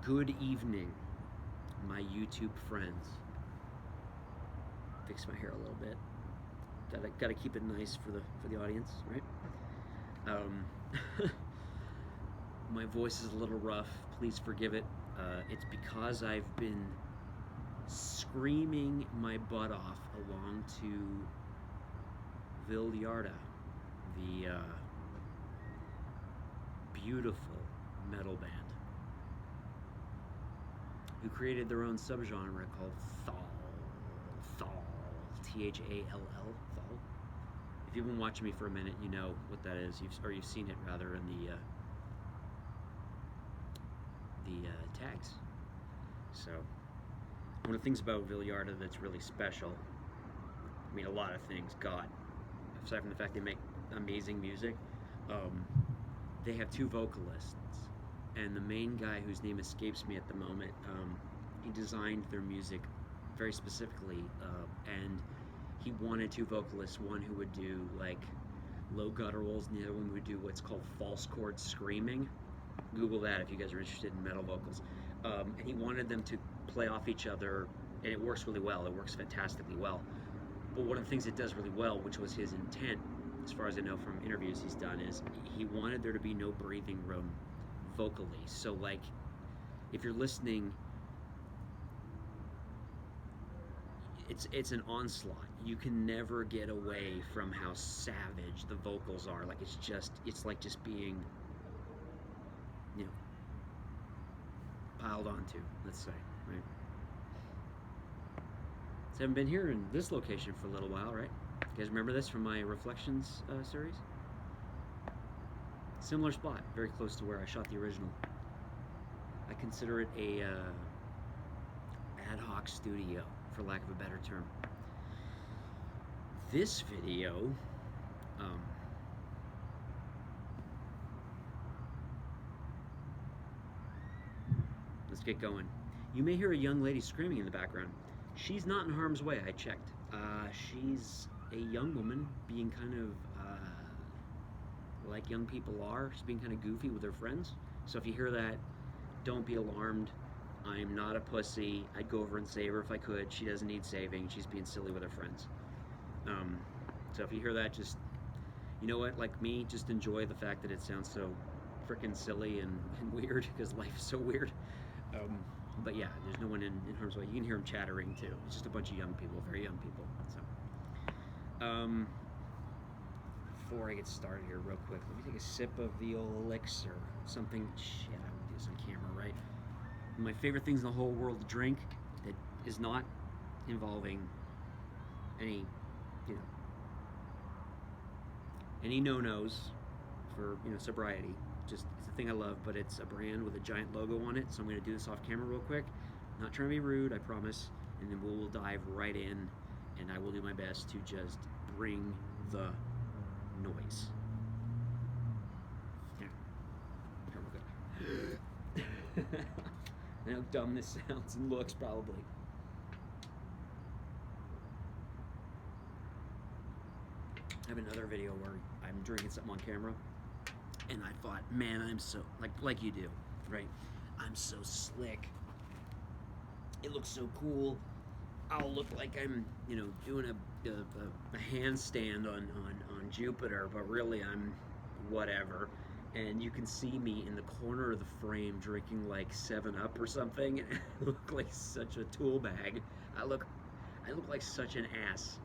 Good evening, my YouTube friends. Fix my hair a little bit. Gotta keep it nice for the audience, right? My voice is a little rough. Please forgive it. It's because I've been screaming my butt off along to Viljarda, the beautiful metal band, who created their own subgenre called Thall, T-H-A-L-L, Thall. If you've been watching me for a minute, you know what that is. You've seen it rather in the tags. So one of the things about Viljarda that's really special, I mean, a lot of things, God, aside from the fact they make amazing music, they have two vocalists, and the main guy, whose name escapes me at the moment, he designed their music very specifically, and he wanted two vocalists, one who would do like low gutturals and the other one would do what's called false chord screaming. Google that if you guys are interested in metal vocals. And he wanted them to play off each other, and it works really well. It works fantastically well. But one of the things it does really well, which was his intent, as far as I know from interviews he's done, is he wanted there to be no breathing room vocally. So like, if you're listening, it's an onslaught. You can never get away from how savage the vocals are. Like it's like just being, you know, piled onto, let's say, right? So I haven't been here in this location for a little while, right? You guys remember this from my Reflections series? Similar spot, very close to where I shot the original. I consider it a ad hoc studio, for lack of a better term. This video, let's get going. You may hear a young lady screaming in the background. She's not in harm's way, I checked. She's a young woman being kind of like young people are. She's being kind of goofy with her friends. So if you hear that, don't be alarmed. I'm not a pussy. I'd go over and save her if I could. She doesn't need saving. She's being silly with her friends. So if you hear that, just, you know what, like me, just enjoy the fact that it sounds so freaking silly and weird, because life is so weird. But yeah, there's no one in harm's way. You can hear them chattering too. It's just a bunch of young people, very young people. So, before I get started here real quick, let me take a sip of the old elixir. Something, shit, I won't do this on camera, right? My favorite things in the whole world to drink that is not involving any, you know, any no-nos for, you know, sobriety. Just, it's a thing I love, but it's a brand with a giant logo on it, so I'm going to do this off camera real quick. Not trying to be rude, I promise, and then we'll dive right in, and I will do my best to just bring the noise. Yeah. Here we go. I know how dumb this sounds and looks, probably. I have another video where I'm drinking something on camera, and I thought, man, I'm so, like you do, right? I'm so slick. It looks so cool. I'll look like I'm, you know, doing a handstand on Jupiter, but really I'm whatever. And you can see me in the corner of the frame drinking like 7-Up or something, and I look like such a tool bag. I look like such an ass,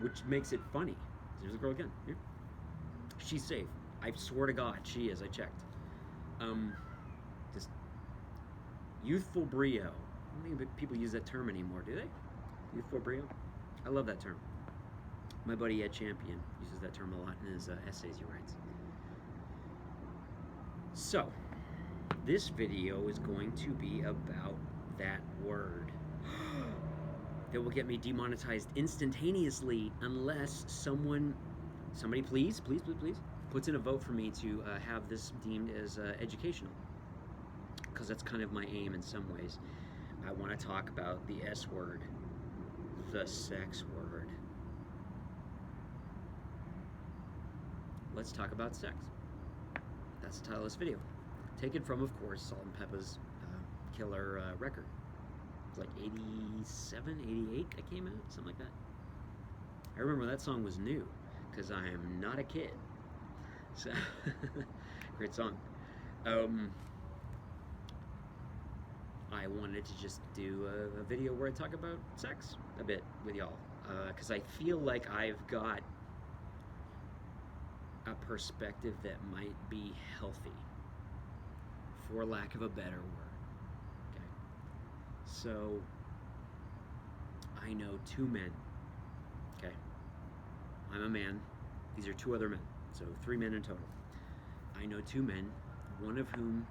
which makes it funny. There's the girl again. Here. She's safe. I swear to God, she is. I checked. Just youthful brio. I don't think people use that term anymore, do they? Youthful brio. I love that term. My buddy Ed Champion uses that term a lot in his essays he writes. So, this video is going to be about that word that will get me demonetized instantaneously unless somebody please, puts in a vote for me to have this deemed as educational, because that's kind of my aim in some ways. I want to talk about the S word, the sex word. Let's talk about sex. That's the title of this video. Taken from, of course, Salt and Peppa's killer record. It's like 87, 88 that came out, something like that. I remember that song was new because I am not a kid. So, great song. I wanted to just do a video where I talk about sex a bit with y'all because I feel like I've got a perspective that might be healthy, for lack of a better word. Okay. So, I know two men. Okay. I'm a man. These are two other men. So 3 men in total. I know 2 men, one of whom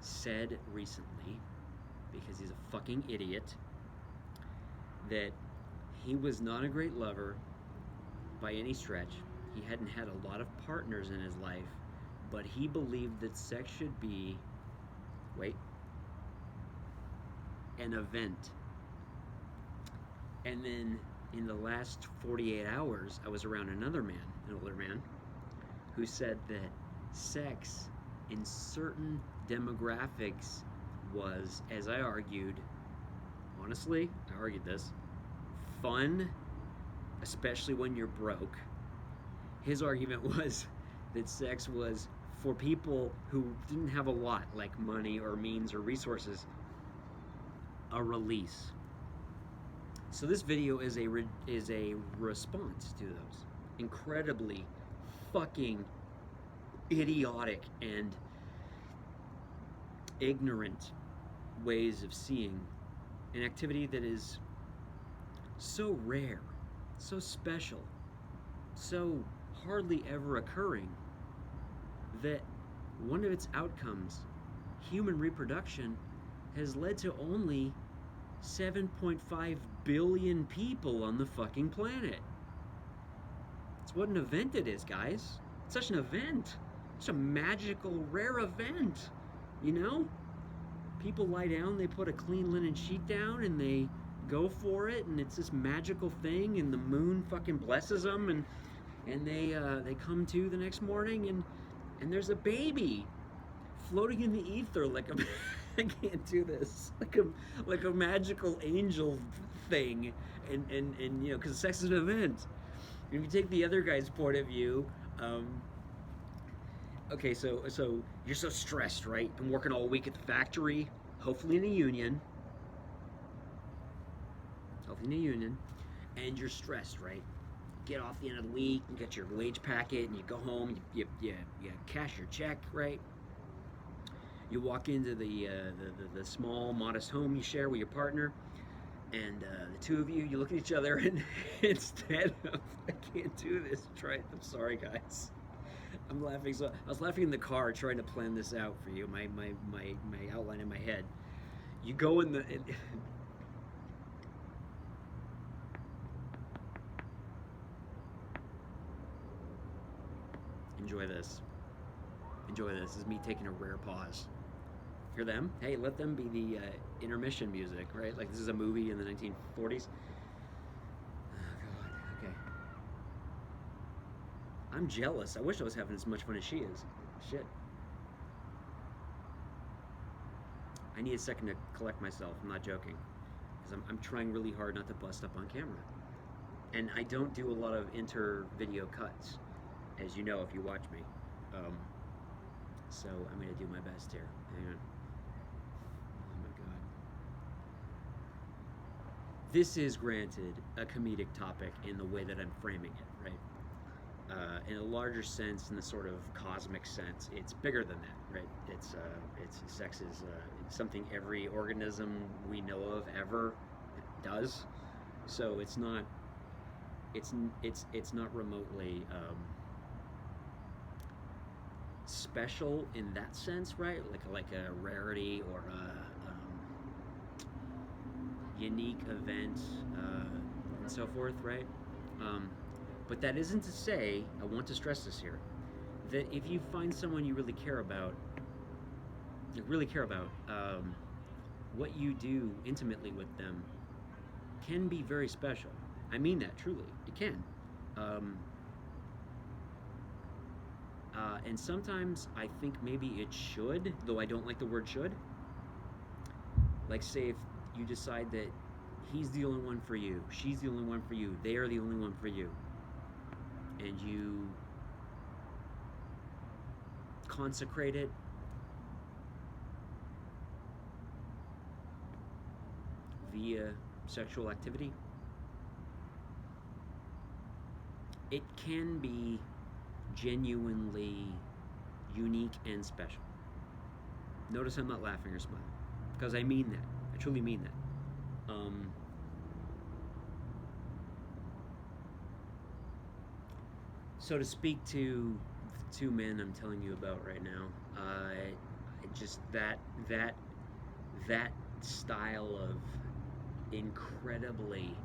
said recently, because he's a fucking idiot, that he was not a great lover by any stretch. He hadn't had a lot of partners in his life, but he believed that sex should be, an event. And then in the last 48 hours, I was around another man, an older man, who said that sex in certain demographics was, as I argued, honestly, I argued this, fun, especially when you're broke. His argument was that sex was for people who didn't have a lot, like money or means or resources, a release. So this video is a response to those incredibly fucking idiotic and ignorant ways of seeing an activity that is so rare, so special, so hardly ever occurring, that one of its outcomes, human reproduction, has led to only 7.5 billion people on the fucking planet. It's what an event it is, guys. It's such an event. It's a magical, rare event. You know? People lie down, they put a clean linen sheet down, and they go for it, and it's this magical thing, and the moon fucking blesses them, and they come to the next morning, and there's a baby floating in the ether like a I can't do this, like a magical angel thing, and you know, because sex is an event. If you take the other guy's point of view, okay, so you're so stressed, right? Been working all week at the factory, hopefully in a union, and you're stressed, right? Get off the end of the week, you get your wage packet, and you go home, you cash your check, right? You walk into the small, modest home you share with your partner, and the two of you look at each other, and instead of, I can't do this, try it, I'm sorry, guys. I'm laughing. So I was laughing in the car trying to plan this out for you, my outline in my head. You go in the... Enjoy this. This is me taking a rare pause. Hear them? Hey, let them be the intermission music, right? Like this is a movie in the 1940s. Oh, God. Okay. I'm jealous. I wish I was having as much fun as she is. Shit. I need a second to collect myself. I'm not joking. Because I'm trying really hard not to bust up on camera. And I don't do a lot of inter-video cuts, as you know if you watch me. So I'm going to do my best here. Hang on. Oh my God. This is, granted, a comedic topic in the way that I'm framing it, right? In a larger sense, in the sort of cosmic sense, it's bigger than that, right? It's sex is something every organism we know of ever does. So it's not remotely special in that sense, right? Like a rarity or a unique event and so forth, right? But that isn't to say, I want to stress this here, that if you find someone you really care about, what you do intimately with them can be very special. I mean that, truly. It can. And sometimes I think maybe it should, though I don't like the word should, Like, say if you decide that he's the only one for you, she's the only one for you, they are the only one for you, and you consecrate it via sexual activity, it can be genuinely unique and special. Notice I'm not laughing or smiling, because I mean that. I truly mean that. So to speak to the two men I'm telling you about right now, just that style of incredibly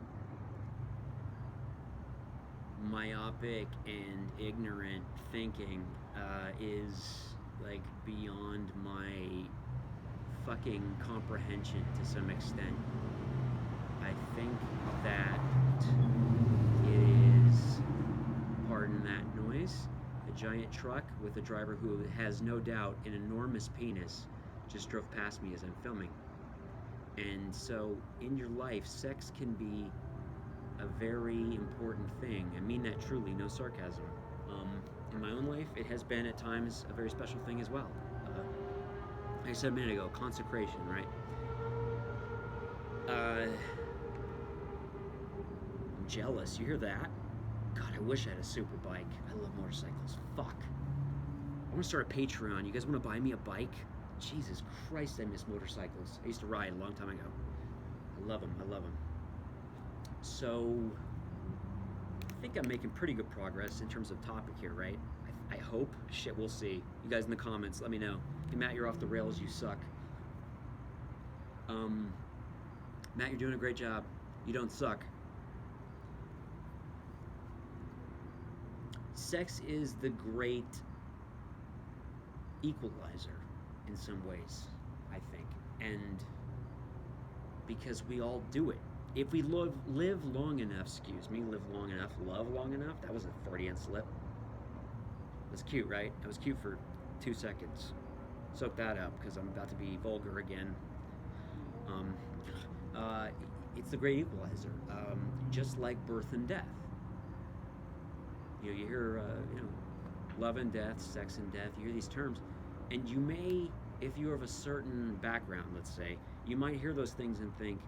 myopic and ignorant thinking is like beyond my fucking comprehension to some extent. I think that it is, pardon that noise, a giant truck with a driver who has no doubt an enormous penis just drove past me as I'm filming. And so in your life, sex can be a very important thing. I mean that truly, no sarcasm. In my own life, it has been at times a very special thing as well. Like I said a minute ago, consecration, right? I'm jealous. You hear that? God, I wish I had a super bike. I love motorcycles. Fuck. I want to start a Patreon. You guys want to buy me a bike? Jesus Christ, I miss motorcycles. I used to ride a long time ago. I love them. I love them. So, I think I'm making pretty good progress in terms of topic here, right? I hope. Shit, we'll see. You guys in the comments, let me know. Hey, Matt, you're off the rails. You suck. Matt, you're doing a great job. You don't suck. Sex is the great equalizer in some ways, I think. And because we all do it. If we live long enough, live long enough, love long enough, that was a Freudian slip. That's cute, right? That was cute for 2 seconds. Soak that up, because I'm about to be vulgar again. It's the great equalizer, just like birth and death. You hear, love and death, sex and death. You hear these terms, and you may, if you're of a certain background, let's say, you might hear those things and think,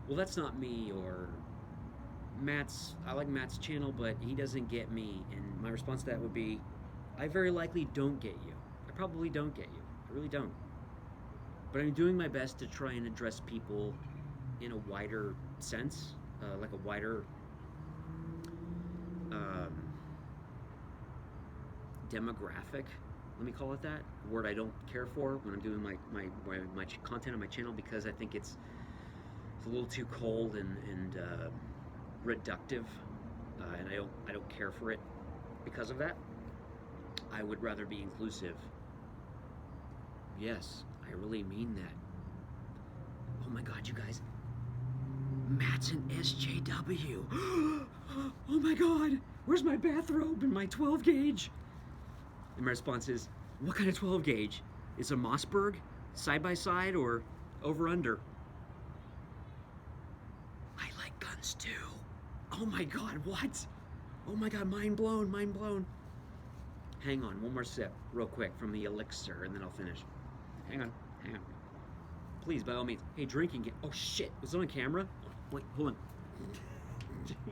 well, that's not me, or I like Matt's channel, but he doesn't get me. And my response to that would be, I very likely don't get you. I probably don't get you. I really don't. But I'm doing my best to try and address people in a wider sense, like a wider demographic, let me call it that, a word I don't care for when I'm doing my content on my channel, because I think it's a little too cold and reductive, and I don't care for it because of that. I would rather be inclusive. Yes, I really mean that. Oh my God, you guys, Matt's an SJW. Oh my God, where's my bathrobe and my 12 gauge? And my response is, what kind of 12 gauge? Is a Mossberg side by side or over under? I like guns too. Oh my God, what? Oh my God, mind blown, mind blown. Hang on, one more sip, real quick, from the elixir, and then I'll finish. Hang on. Please, by all means. Hey, drinking. Oh shit, was it on camera? Wait, hold on.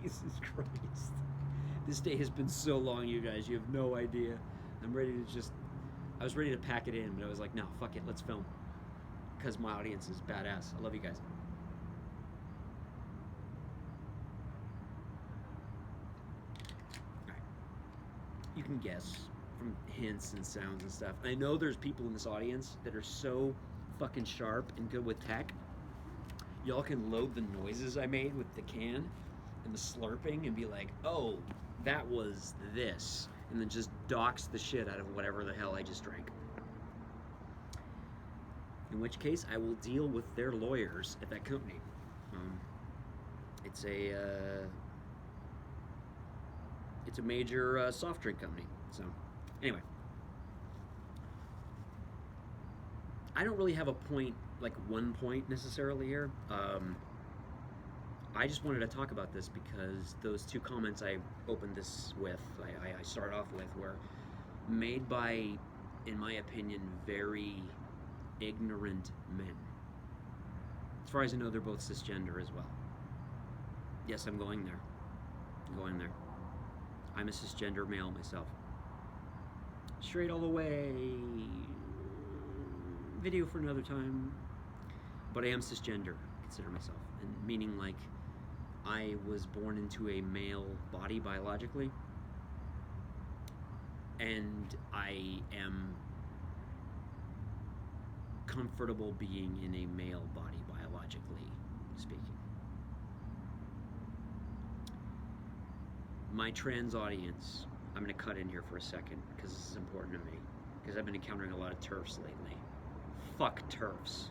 Jesus Christ. This day has been so long, you guys. You have no idea. I was ready to pack it in, but I was like, no, fuck it, let's film. Because my audience is badass. I love you guys. Alright. You can guess from hints and sounds and stuff. I know there's people in this audience that are so fucking sharp and good with tech. Y'all can load the noises I made with the can and the slurping and be like, oh, that was this. And then just dox the shit out of whatever the hell I just drank. In which case, I will deal with their lawyers at that company. It's a major soft drink company. So, anyway. I don't really have a point, like one point necessarily here. I just wanted to talk about this because those two comments I opened this with, I start off with, were made by, in my opinion, very ignorant men. As far as I know, they're both cisgender as well. Yes, I'm going there. I'm going there. I'm a cisgender male myself. Straight all the way. Video for another time. But I am cisgender, consider myself. And meaning, like, I was born into a male body biologically. And I am comfortable being in a male body biologically speaking. My trans audience, I'm going to cut in here for a second because this is important to me, because I've been encountering a lot of TERFs lately. Fuck TERFs.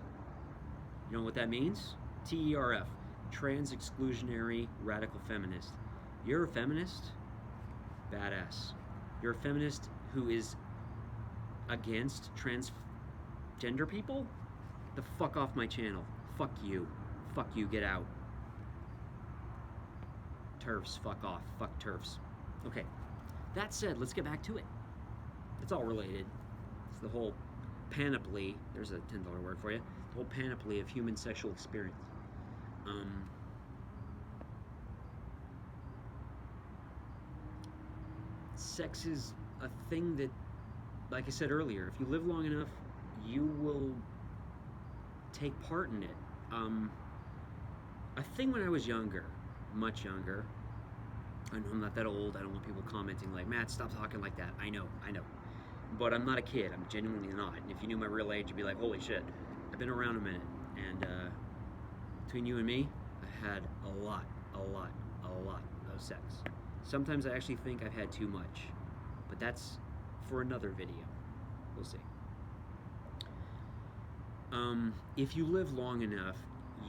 You know what that means? TERF, trans exclusionary radical feminist. You're a feminist? Badass. You're a feminist who is against transgender people? The fuck off my channel. Fuck you. Fuck you, get out. TERFs, fuck off. Fuck TERFs. Okay, that said, let's get back to it. It's all related. It's the whole panoply, there's a $10 word for you, the whole panoply of human sexual experience. Sex is a thing that, like I said earlier, if you live long enough, you will take part in it. A thing when I was younger, much younger, I know I'm not that old, I don't want people commenting like, Matt, stop talking like that. I know. But I'm not a kid, I'm genuinely not. And if you knew my real age, you'd be like, holy shit, I've been around a minute. And between you and me, I had a lot of sex. Sometimes I actually think I've had too much, but that's for another video. We'll see. If you live long enough,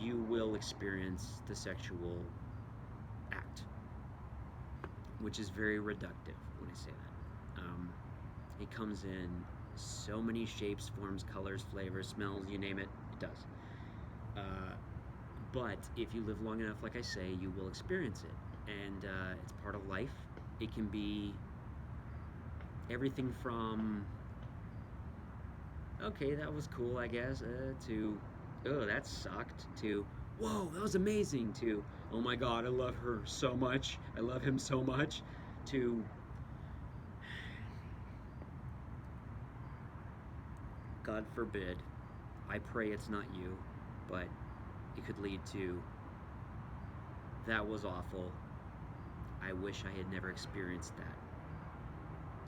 you will experience the sexual act, which is very reductive when I say that. It comes in so many shapes, forms, colors, flavors, smells, you name it, it does. But if you live long enough, like I say, you will experience it. And it's part of life. It can be everything from, okay, that was cool, I guess, to, oh, that sucked, to, whoa, that was amazing, to, oh my God, I love her so much, I love him so much, to, God forbid, I pray it's not you, but it could lead to, that was awful, I wish I had never experienced that.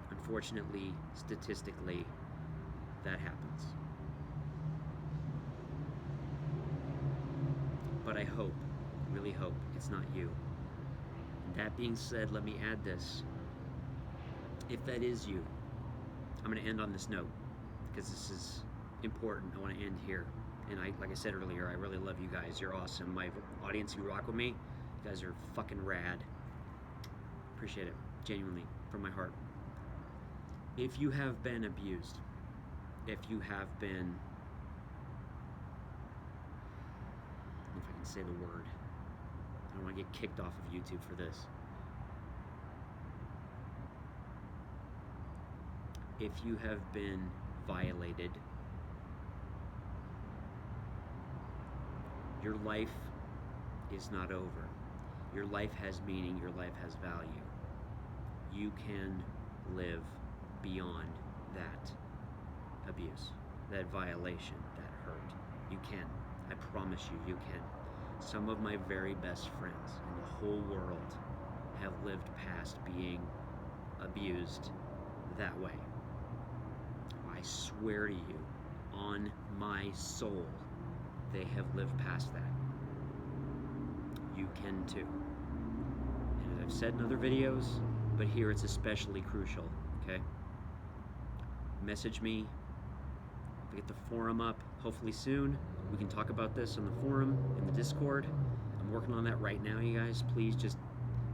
Unfortunately, statistically, that happens. But I hope, really hope, it's not you. That being said, let me add this. If that is you, I'm going to end on this note, because this is important. I want to end here. And like I said earlier, I really love you guys. You're awesome. My audience who rock with me, you guys are fucking rad. Appreciate it, genuinely, from my heart. If you have been abused, if you have been, if I can say the word, I don't want to get kicked off of YouTube for this. If you have been violated, your life is not over. Your life has meaning, your life has value. You can live beyond that abuse, that violation, that hurt. You can. I promise you, you can. Some of my very best friends in the whole world have lived past being abused that way. I swear to you, on my soul, they have lived past that. You can too. And as I've said in other videos, but here it's especially crucial, okay? Message me. If we get the forum up, hopefully soon, we can talk about this on the forum, in the Discord. I'm working on that right now, you guys. Please just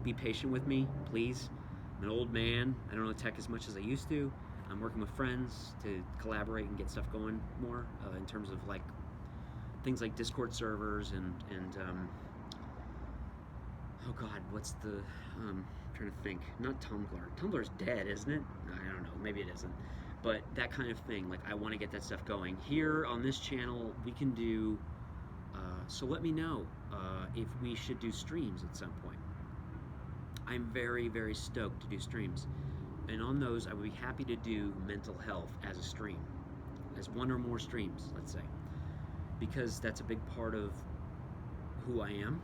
be patient with me, please. I'm an old man. I don't know tech as much as I used to. I'm working with friends to collaborate and get stuff going more in terms of like things like Discord servers and oh God, what's the trying to think. Not Tumblr. Tumblr's dead, isn't it? I don't know. Maybe it isn't. But that kind of thing. Like I want to get that stuff going. Here on this channel, we can do. So let me know if we should do streams at some point. I'm very, very stoked to do streams. And on those, I would be happy to do mental health as a stream. As one or more streams, let's say. Because that's a big part of who I am.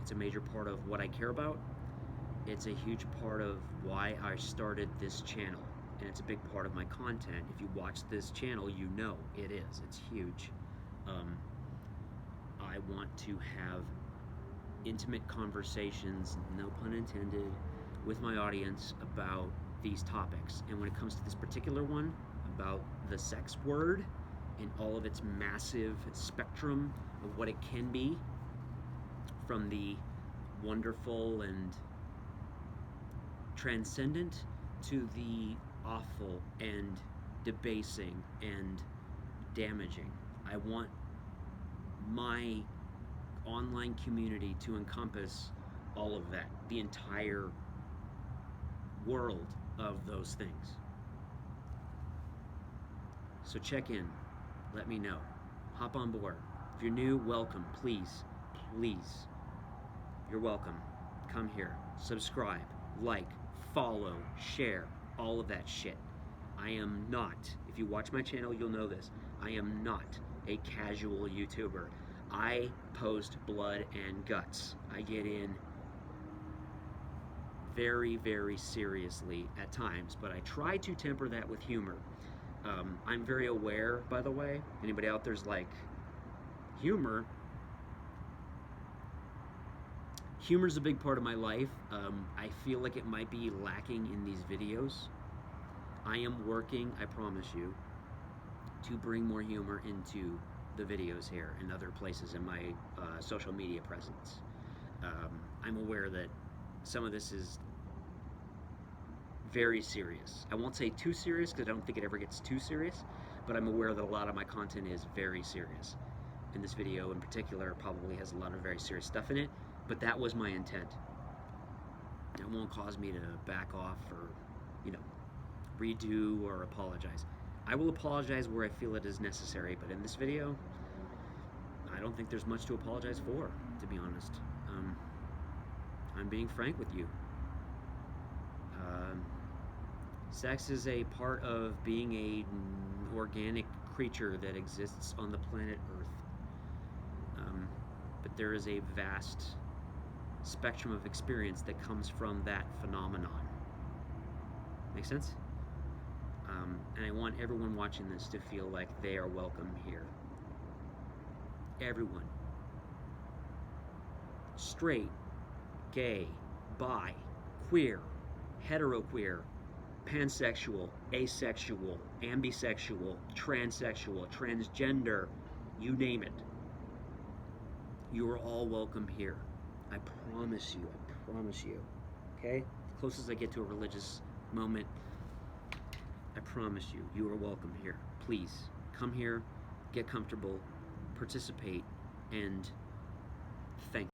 It's a major part of what I care about. It's a huge part of why I started this channel. And it's a big part of my content. If you watch this channel, you know it is. It's huge. I want to have intimate conversations, no pun intended, with my audience about these topics. And when it comes to this particular one, about the sex word in all of its massive spectrum of what it can be, from the wonderful and transcendent to the awful and debasing and damaging. I want my online community to encompass all of that, the entire world of those things. So check in, let me know, hop on board. If you're new, welcome, please, you're welcome. Come here, subscribe, like, follow, share, all of that shit. I am not, if you watch my channel, you'll know this, I am not a casual YouTuber. I post blood and guts. I get in very, very seriously at times, but I try to temper that with humor. I'm very aware, by the way, anybody out there's like, humor's a big part of my life. I feel like it might be lacking in these videos. I am working, I promise you, to bring more humor into the videos here and other places in my social media presence. I'm aware that some of this is very serious. I won't say too serious because I don't think it ever gets too serious, but I'm aware that a lot of my content is very serious. And this video in particular probably has a lot of very serious stuff in it, but that was my intent. It won't cause me to back off or, you know, redo or apologize. I will apologize where I feel it is necessary, but in this video, I don't think there's much to apologize for, to be honest. I'm being frank with you. Sex is a part of being an organic creature that exists on the planet Earth. But there is a vast spectrum of experience that comes from that phenomenon. Make sense? And I want everyone watching this to feel like they are welcome here. Everyone. Straight, gay, bi, queer, heteroqueer, pansexual, asexual, ambisexual, transsexual, transgender, you name it. You are all welcome here. I promise you. Okay? The closest I get to a religious moment, I promise you, you are welcome here. Please, come here, get comfortable, participate, and